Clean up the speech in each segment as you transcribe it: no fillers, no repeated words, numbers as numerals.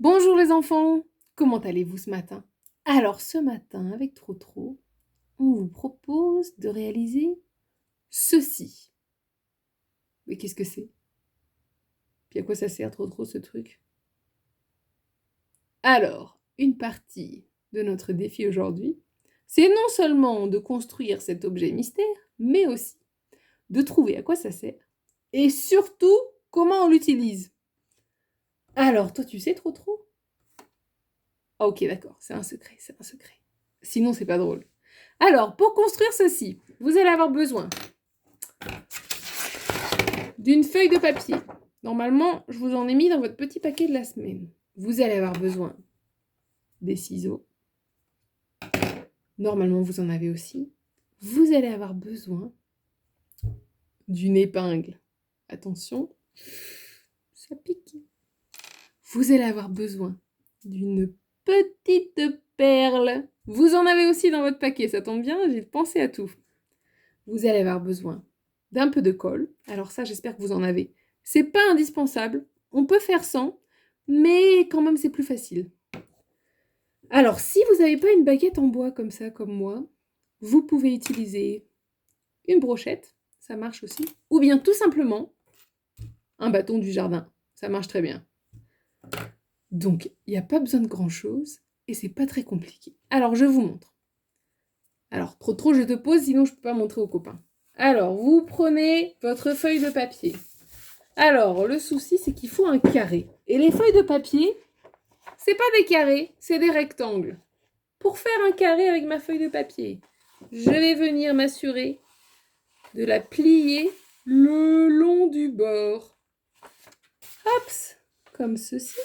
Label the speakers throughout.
Speaker 1: Bonjour les enfants, comment allez-vous ce matin? Alors ce matin, avec Trotro, on vous propose de réaliser ceci. Mais qu'est-ce que c'est? Puis à quoi ça sert Trotro ce truc? Alors, une partie de notre défi aujourd'hui, c'est non seulement de construire cet objet mystère, mais aussi de trouver à quoi ça sert et surtout comment on l'utilise. Alors, toi tu sais Trotro? Ah ok d'accord, c'est un secret, c'est un secret. Sinon c'est pas drôle. Alors, pour construire ceci, vous allez avoir besoin d'une feuille de papier. Normalement, je vous en ai mis dans votre petit paquet de la semaine. Vous allez avoir besoin des ciseaux. Normalement, vous en avez aussi. Vous allez avoir besoin d'une épingle. Attention, ça pique. Vous allez avoir besoin d'une petite perle. Vous en avez aussi dans votre paquet, ça tombe bien, j'ai pensé à tout. Vous allez avoir besoin d'un peu de colle. Alors ça, j'espère que vous en avez. C'est pas indispensable, on peut faire sans, mais quand même c'est plus facile. Alors si vous n'avez pas une baguette en bois comme ça, comme moi, vous pouvez utiliser une brochette, ça marche aussi, ou bien tout simplement un bâton du jardin, ça marche très bien. Donc il n'y a pas besoin de grand chose et c'est pas très compliqué. Alors je vous montre. Alors trop je te pose, sinon je peux pas montrer aux copains. Alors vous prenez votre feuille de papier. Alors, le souci, c'est qu'il faut un carré. Et les feuilles de papier, c'est pas des carrés, c'est des rectangles. Pour faire un carré avec ma feuille de papier, je vais venir m'assurer de la plier le long du bord. Hop, comme ceci.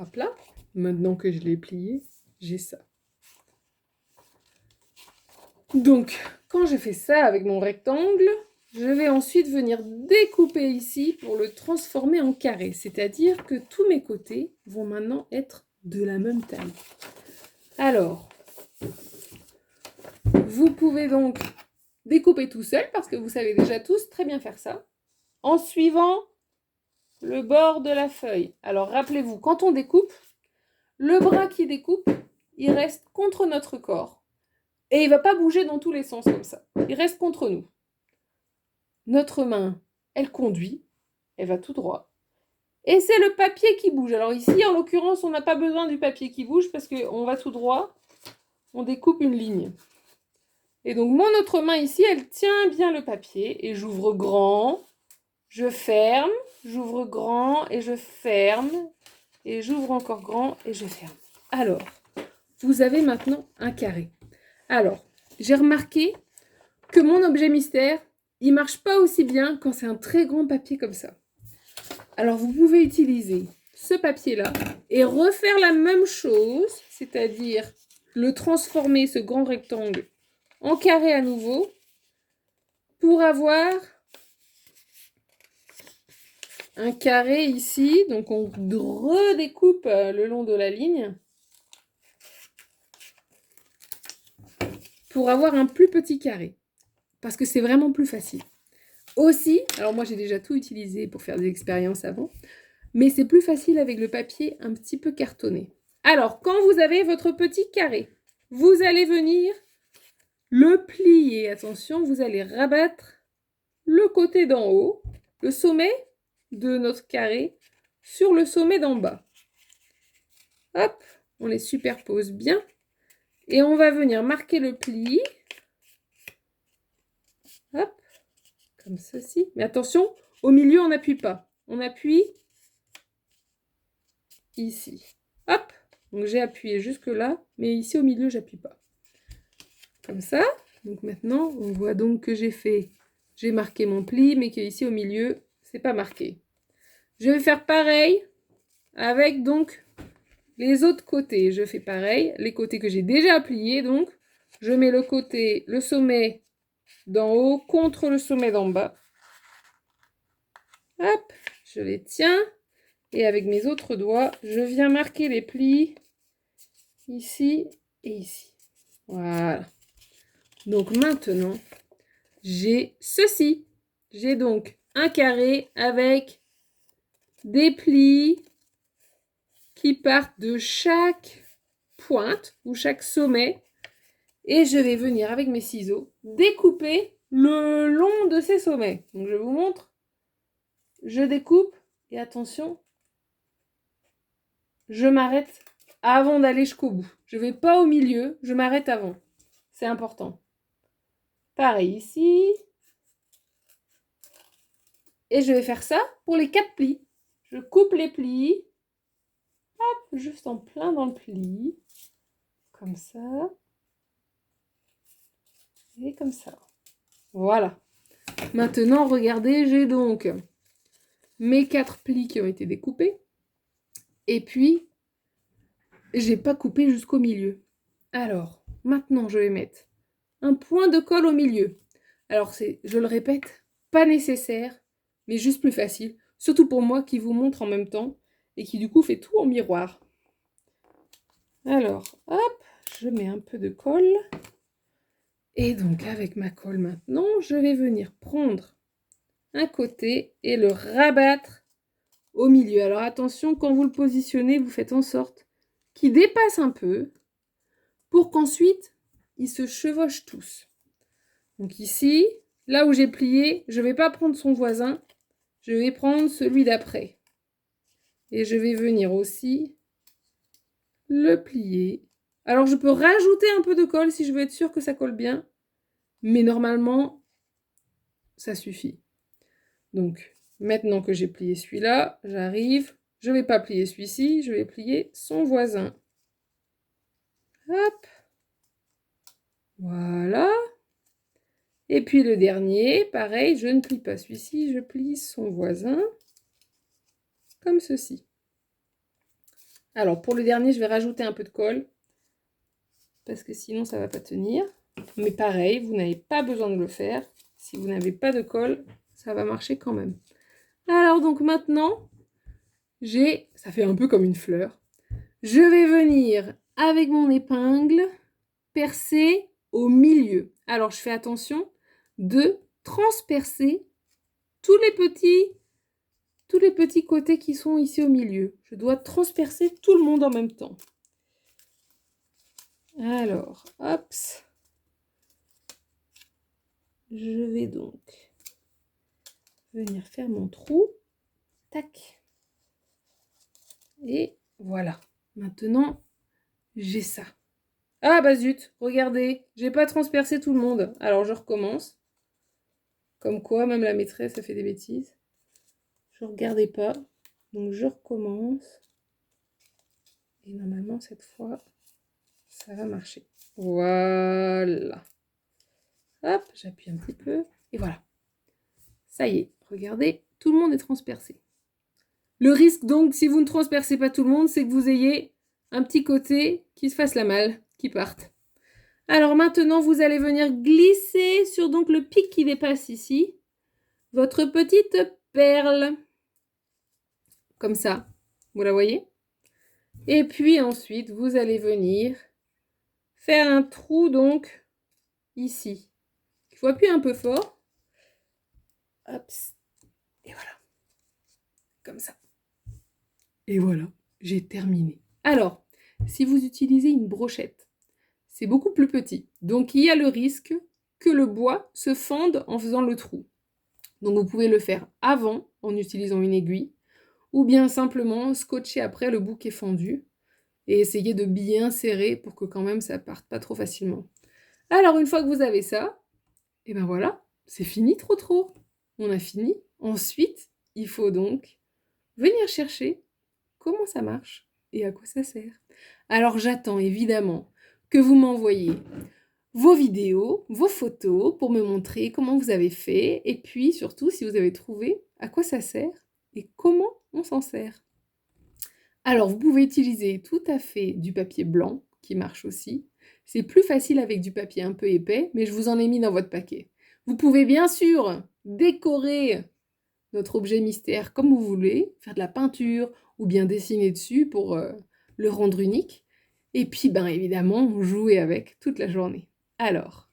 Speaker 1: Hop là. Maintenant que je l'ai plié, j'ai ça. Donc, quand je fais ça avec mon rectangle, je vais ensuite venir découper ici pour le transformer en carré. C'est-à-dire que tous mes côtés vont maintenant être de la même taille. Alors, vous pouvez donc découper tout seul parce que vous savez déjà tous très bien faire ça. En suivant le bord de la feuille. Alors, rappelez-vous, quand on découpe, le bras qui découpe, il reste contre notre corps. Et il ne va pas bouger dans tous les sens comme ça. Il reste contre nous. Notre main, elle conduit, elle va tout droit. Et c'est le papier qui bouge. Alors ici, en l'occurrence, on n'a pas besoin du papier qui bouge parce qu'on va tout droit, on découpe une ligne. Et donc mon autre main ici, elle tient bien le papier et j'ouvre grand, je ferme, j'ouvre grand et je ferme, et j'ouvre encore grand et je ferme. Alors, vous avez maintenant un carré. Alors, j'ai remarqué que mon objet mystère, il marche pas aussi bien quand c'est un très grand papier comme ça. Alors, vous pouvez utiliser ce papier-là et refaire la même chose, c'est-à-dire le transformer, ce grand rectangle, en carré à nouveau, pour avoir un carré ici. Donc, on redécoupe le long de la ligne pour avoir un plus petit carré, parce que c'est vraiment plus facile. Aussi, alors moi j'ai déjà tout utilisé pour faire des expériences avant, mais c'est plus facile avec le papier un petit peu cartonné. Alors, quand vous avez votre petit carré, vous allez venir le plier. Attention, vous allez rabattre le côté d'en haut, le sommet de notre carré, sur le sommet d'en bas. Hop, on les superpose bien. Et on va venir marquer le pli. Hop, comme ceci. Mais attention, au milieu, on n'appuie pas. On appuie ici. Hop, donc j'ai appuyé jusque là, mais ici au milieu, j'appuie pas. Comme ça. Donc maintenant, on voit donc que j'ai marqué mon pli, mais qu'ici au milieu, c'est pas marqué. Je vais faire pareil avec donc les autres côtés. Je fais pareil, les côtés que j'ai déjà pliés, donc je mets le sommet d'en haut contre le sommet d'en bas. Hop, je les tiens. Et avec mes autres doigts, je viens marquer les plis ici et ici. Voilà. Donc maintenant, j'ai ceci. J'ai donc un carré avec des plis qui partent de chaque pointe ou chaque sommet. Et je vais venir avec mes ciseaux découper le long de ces sommets. Donc je vous montre. Je découpe et attention, je m'arrête avant d'aller jusqu'au bout. Je ne vais pas au milieu, je m'arrête avant. C'est important. Pareil ici. Et je vais faire ça pour les 4 plis. Je coupe les plis. Hop, juste en plein dans le pli. Comme ça. Et comme ça. Voilà. Maintenant, regardez, j'ai donc mes 4 plis qui ont été découpés. Et puis, j'ai pas coupé jusqu'au milieu. Alors, maintenant, je vais mettre un point de colle au milieu. Alors, c'est, je le répète, pas nécessaire, mais juste plus facile. Surtout pour moi qui vous montre en même temps et qui du coup fait tout en miroir. Alors, hop, je mets un peu de colle. Et donc, avec ma colle maintenant, je vais venir prendre un côté et le rabattre au milieu. Alors, attention, quand vous le positionnez, vous faites en sorte qu'il dépasse un peu pour qu'ensuite, ils se chevauchent tous. Donc ici, là où j'ai plié, je ne vais pas prendre son voisin, je vais prendre celui d'après. Et je vais venir aussi le plier. Alors, je peux rajouter un peu de colle si je veux être sûre que ça colle bien. Mais normalement, ça suffit. Donc, maintenant que j'ai plié celui-là, j'arrive. Je ne vais pas plier celui-ci, je vais plier son voisin. Hop. Voilà. Et puis le dernier, pareil, je ne plie pas celui-ci, je plie son voisin. Comme ceci. Alors, pour le dernier, je vais rajouter un peu de colle. Parce que sinon, ça ne va pas tenir. Mais pareil, vous n'avez pas besoin de le faire. Si vous n'avez pas de colle, ça va marcher quand même. Alors, donc maintenant, ça fait un peu comme une fleur. Je vais venir, avec mon épingle, percer au milieu. Alors, je fais attention de transpercer tous les petits côtés qui sont ici au milieu. Je dois transpercer tout le monde en même temps. Alors, hop. Je vais donc venir faire mon trou. Tac. Et voilà. Maintenant, j'ai ça. Ah bah zut, regardez, j'ai pas transpercé tout le monde. Alors je recommence. Comme quoi, même la maîtresse a fait des bêtises. Je ne regardais pas. Donc je recommence. Et normalement, cette fois, ça va marcher. Voilà. Hop, j'appuie un petit peu. Et voilà. Ça y est, regardez, tout le monde est transpercé. Le risque donc, si vous ne transpercez pas tout le monde, c'est que vous ayez un petit côté qui se fasse la malle, qui parte. Alors maintenant, vous allez venir glisser sur donc le pic qui dépasse ici, votre petite perle. Comme ça, vous la voyez? Et puis ensuite, vous allez venir faire un trou donc ici. Il faut appuyer un peu fort. Hop. Et voilà. Comme ça. Et voilà, j'ai terminé. Alors, si vous utilisez une brochette, c'est beaucoup plus petit. Donc, il y a le risque que le bois se fende en faisant le trou. Donc, vous pouvez le faire avant, en utilisant une aiguille, ou bien simplement scotcher après le bout qui est fendu et essayer de bien serrer pour que quand même ça parte pas trop facilement. Alors, une fois que vous avez ça, et ben voilà, c'est fini trop. On a fini. Ensuite, il faut donc venir chercher comment ça marche et à quoi ça sert. Alors j'attends évidemment que vous m'envoyiez vos vidéos, vos photos pour me montrer comment vous avez fait et puis surtout si vous avez trouvé à quoi ça sert et comment on s'en sert. Alors vous pouvez utiliser tout à fait du papier blanc qui marche aussi. C'est plus facile avec du papier un peu épais, mais je vous en ai mis dans votre paquet. Vous pouvez bien sûr décorer notre objet mystère comme vous voulez, faire de la peinture ou bien dessiner dessus pour le rendre unique. Et puis, ben évidemment, jouer avec toute la journée. Alors,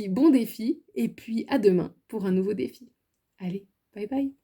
Speaker 1: bon défi, et puis à demain pour un nouveau défi. Allez, bye bye.